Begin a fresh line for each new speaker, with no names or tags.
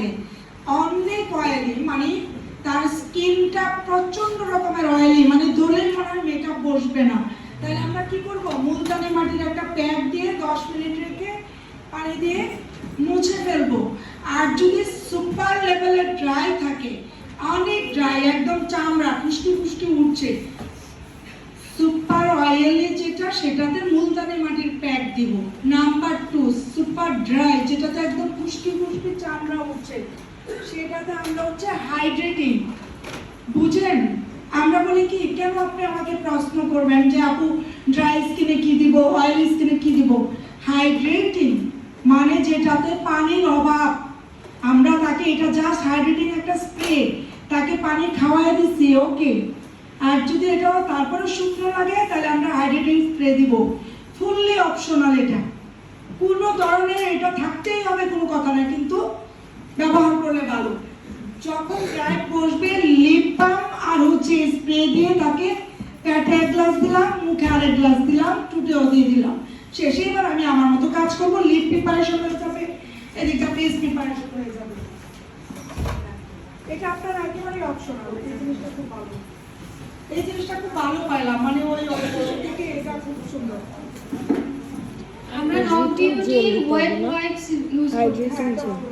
থাকে, অনেক অয়েলি, মানে তার স্কিনটা প্রচন্ড রকমের অয়েলি, মানে ধরলে মনে হয় মেকআপ বসবে না। তাহলে আমরা কি করব, মুলতানি মাটির একটা প্যাক দিয়ে 10 মিনিট রেখে পানি দিয়ে মুছে ফেলবো। আর যদি সুপার লেভেলের ড্রাই থাকে, অনেক ড্রাই, একদম চামড়া ফুসকি ফুসকি উঠছে, সুপার অয়েলি যেটা, সেটাতে মুলতানি মাটির প্যাক দিব। নাম্বার 2, সুপার ড্রাই যেটাতে একদম ফুসকি ফুসকি চামড়া উঠছে, সেটাতে আমরা হচ্ছে হাইড্রেটিং। বুঝেন? আমরা বলি কি, কেন আপনি আমাকে প্রশ্ন করবেন যে আপু ড্রাই স্কিনে কি দিব, অয়েলি স্কিনে কি দিব? হাইড্রেটিং মানে যেটাতে পানির অভাব, আমরা তাকে, এটা জাস্ট হাইড্রেটিং একটা স্প্রে, তাকে পানি খাওয়াই দিচ্ছি, ওকে। আর যদি এটাও তারপরে শুকনো লাগে, তাহলে আমরা হাইড্রেটিং স্প্রে দিব, ফুললি অপশনাল। এটা কোনো ধরনের এটা থাকতেই হবে কোনো কথা না, কিন্তু ব্যবহার করলে ভালো। যখন ড্রাই বসবে, লিপ বাম আর হচ্ছে স্প্রে দিয়ে তাকে পেটে 1 গ্লাস দিলাম, মুখে আর 1 গ্লাস দিলাম, টুটেও দিয়ে দিলাম, শেষে এবার আমি আমার মতো কাজ করবো। লিপ প্রিপারেশন হয়ে যাবে, এদিকটা ফেস প্রিপারেশন হয়ে যাবে। এটা আপনার একেবারে অপশনাল। এই জিনিসটা খুব ভালো, এই জিনিসটা খুব ভালো পাইলাম, মানে ওই থেকে এটা খুব সুন্দর।
আমরা নন বিউটি ওয়েট ওয়াইপস ইউজ করি।